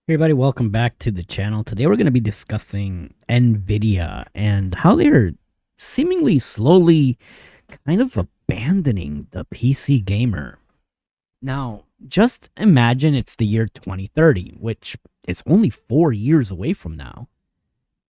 Hey everybody, welcome back to the channel. Today we're going to be discussing Nvidia and how they're seemingly slowly kind of abandoning the PC gamer. Now, just imagine it's the year 2030, which is only 4 years away from now.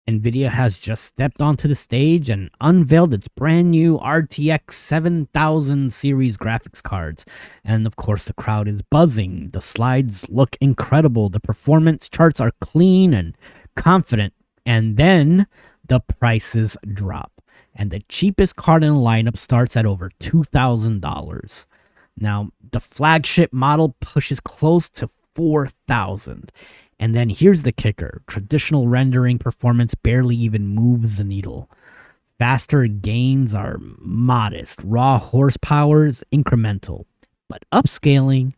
Nvidia has just stepped onto the stage and unveiled its brand new RTX 7000 series graphics cards. And of course, the crowd is buzzing. The slides look incredible. The performance charts are clean and confident. And then the prices drop. And the cheapest card in the lineup starts at over $2,000. Now, the flagship model pushes close to 4,000. And then here's the kicker. Traditional rendering performance barely even moves the needle. Faster gains are modest. Raw horsepower is incremental. But upscaling,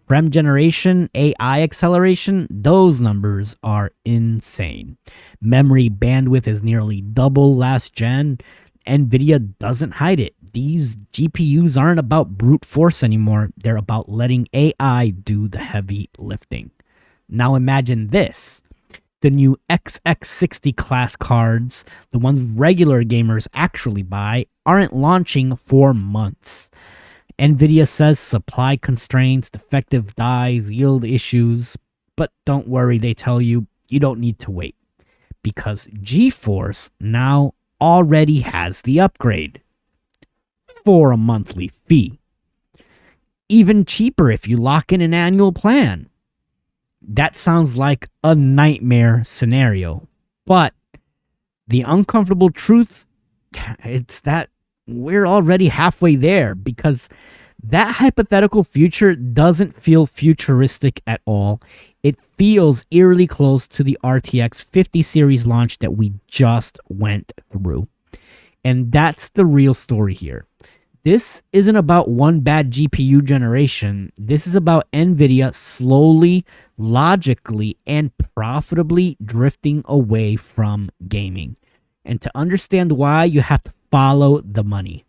frame generation, AI acceleration, those numbers are insane. Memory bandwidth is nearly double last gen. Nvidia doesn't hide it. These GPUs aren't about brute force anymore. They're about letting AI do the heavy lifting. Now imagine this. The new XX60 class cards, the ones regular gamers actually buy, aren't launching for months. Nvidia says supply constraints, defective dies, yield issues, but don't worry, they tell you you don't need to wait because GeForce now already has the upgrade for a monthly fee. Even cheaper if you lock in an annual plan. That sounds like a nightmare scenario. But the uncomfortable truth, it's that we're already halfway there because that hypothetical future doesn't feel futuristic at all. It feels eerily close to the RTX 50 series launch that we just went through. And that's the real story here. This isn't about one bad GPU generation. This is about Nvidia slowly, logically, and profitably drifting away from gaming. And to understand why, you have to follow the money.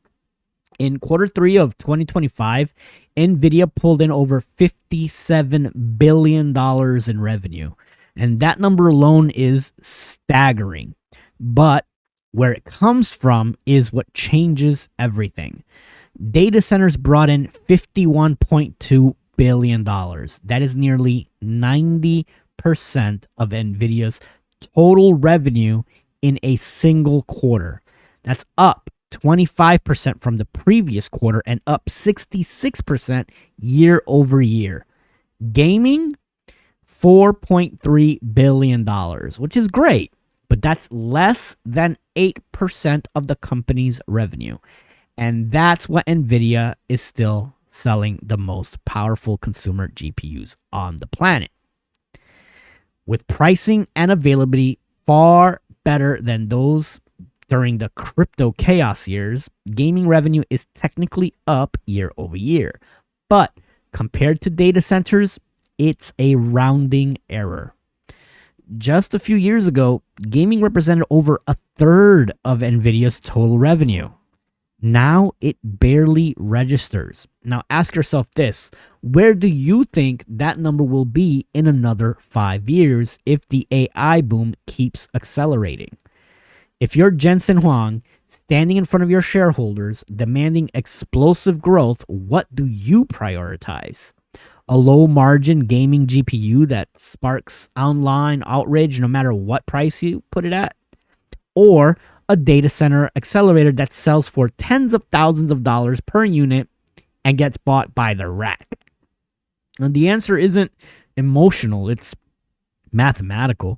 In quarter 3 of 2025, Nvidia pulled in over $57 billion in revenue. And that number alone is staggering. But where it comes from is what changes everything. Data centers brought in $51.2 billion. That is nearly 90% of Nvidia's total revenue in a single quarter. That's up 25% from the previous quarter and up 66% year over year. Gaming, $4.3 billion, which is great. But that's less than 8% of the company's revenue. And that's what Nvidia is still selling the most powerful consumer GPUs on the planet. With pricing and availability far better than those during the crypto chaos years, gaming revenue is technically up year over year. But compared to data centers, it's a rounding error. Just a few years ago, gaming represented over a third of Nvidia's total revenue. Now it barely registers. Now ask yourself this, where do you think that number will be in another 5 years if the AI boom keeps accelerating? If you're Jensen Huang, standing in front of your shareholders, demanding explosive growth, what do you prioritize? A low-margin gaming GPU that sparks online outrage no matter what price you put it at? Or a data center accelerator that sells for tens of thousands of dollars per unit and gets bought by the rack? And the answer isn't emotional, it's mathematical.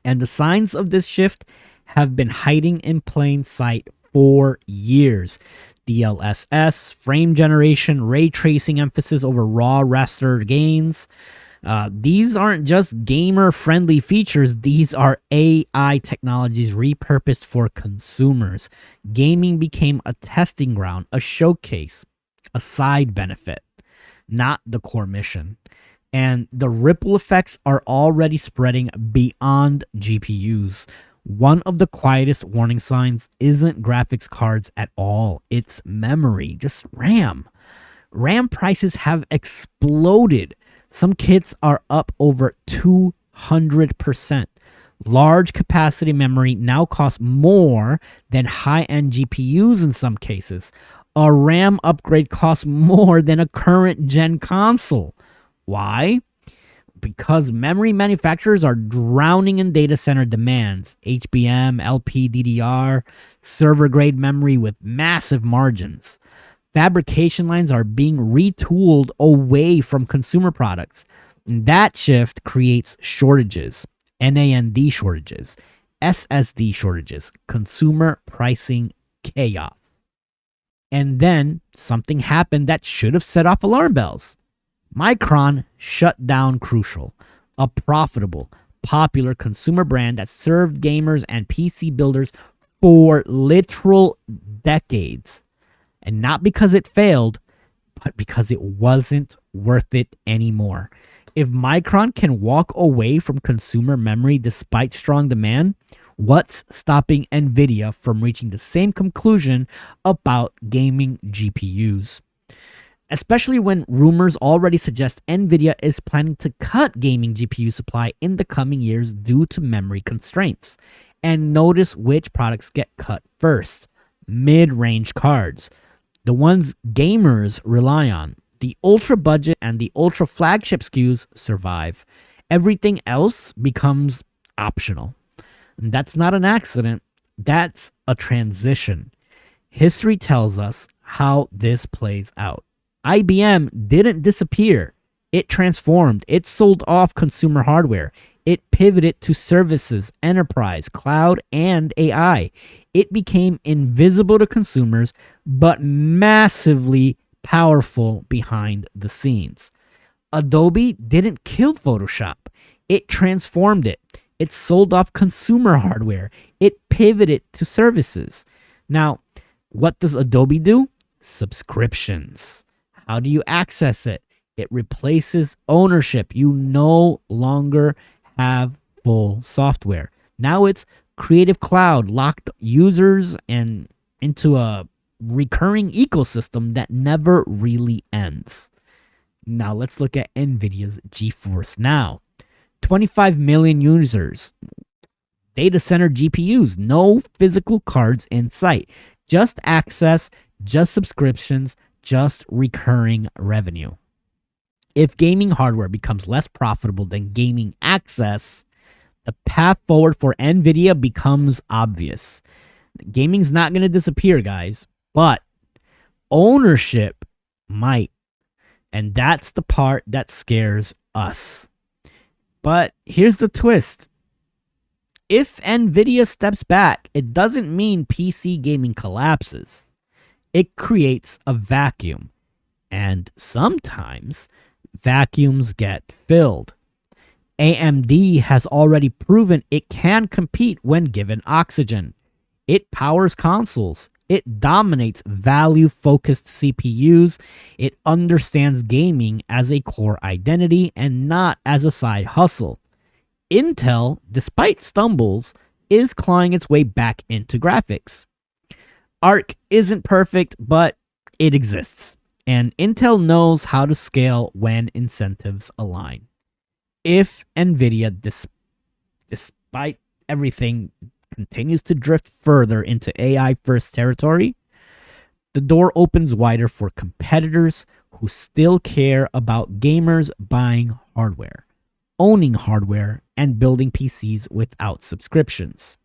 And the signs of this shift have been hiding in plain sight for years. DLSS, frame generation, ray tracing emphasis over raw raster gains. These aren't just gamer-friendly features. These are AI technologies repurposed for consumers. Gaming became a testing ground, a showcase, a side benefit, not the core mission. And the ripple effects are already spreading beyond GPUs. One of the quietest warning signs isn't graphics cards at all. It's memory, just RAM. RAM prices have exploded. Some kits are up over 200%. Large capacity memory now costs more than high-end GPUs in some cases. A RAM upgrade costs more than a current gen console. Why? Because memory manufacturers are drowning in data center demands. HBM, LPDDR, server grade memory with massive margins. Fabrication lines are being retooled away from consumer products. And that shift creates shortages, NAND shortages, SSD shortages, consumer pricing chaos. And then something happened that should have set off alarm bells. Micron shut down Crucial, a profitable, popular consumer brand that served gamers and PC builders for literal decades. And not because it failed, but because it wasn't worth it anymore. If Micron can walk away from consumer memory despite strong demand, what's stopping Nvidia from reaching the same conclusion about gaming GPUs? Especially when rumors already suggest Nvidia is planning to cut gaming GPU supply in the coming years due to memory constraints. And notice which products get cut first. Mid-range cards, the ones gamers rely on. The ultra budget and the ultra flagship SKUs survive. Everything else becomes optional. And that's not an accident, that's a transition. History tells us how this plays out. IBM didn't disappear. It transformed. It sold off consumer hardware. It pivoted to services, enterprise, cloud, and AI. It became invisible to consumers, but massively powerful behind the scenes. Adobe didn't kill Photoshop. It transformed it. It sold off consumer hardware. It pivoted to services. Now, what does Adobe do? Subscriptions. How do you access it? It replaces ownership. You no longer have full software. Now it's Creative Cloud, locked users and into a recurring ecosystem that never really ends. Now let's look at Nvidia's GeForce Now. 25 million users. Data center GPUs, no physical cards in sight. Just access, just subscriptions, just recurring revenue. If gaming hardware becomes less profitable than gaming access, the path forward for Nvidia becomes obvious. Gaming's not going to disappear, guys, but ownership might. And that's the part that scares us. But here's the twist. If Nvidia steps back, it doesn't mean PC gaming collapses. It creates a vacuum. And sometimes vacuums get filled. AMD has already proven it can compete when given oxygen. It powers consoles. It dominates value-focused CPUs. It understands gaming as a core identity and not as a side hustle. Intel, despite stumbles, is clawing its way back into graphics. Arc isn't perfect, but it exists. And Intel knows how to scale when incentives align. If Nvidia, despite everything, continues to drift further into AI-first territory, the door opens wider for competitors who still care about gamers buying hardware, owning hardware, and building PCs without subscriptions.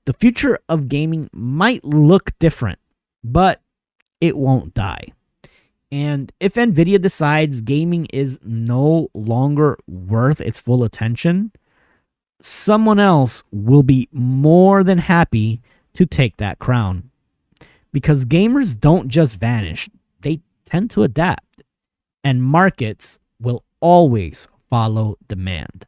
The future of gaming might look different, but it won't die. And if Nvidia decides gaming is no longer worth its full attention, someone else will be more than happy to take that crown. Because gamers don't just vanish, they tend to adapt. And markets will always follow demand.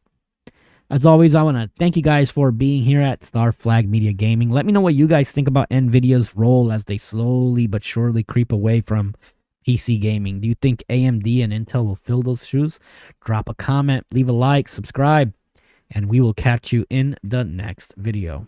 As always, I want to thank you guys for being here at Star Flag Media Gaming. Let me know what you guys think about Nvidia's role as they slowly but surely creep away from PC gaming. Do you think AMD and Intel will fill those shoes? Drop a comment, leave a like, subscribe, and we will catch you in the next video.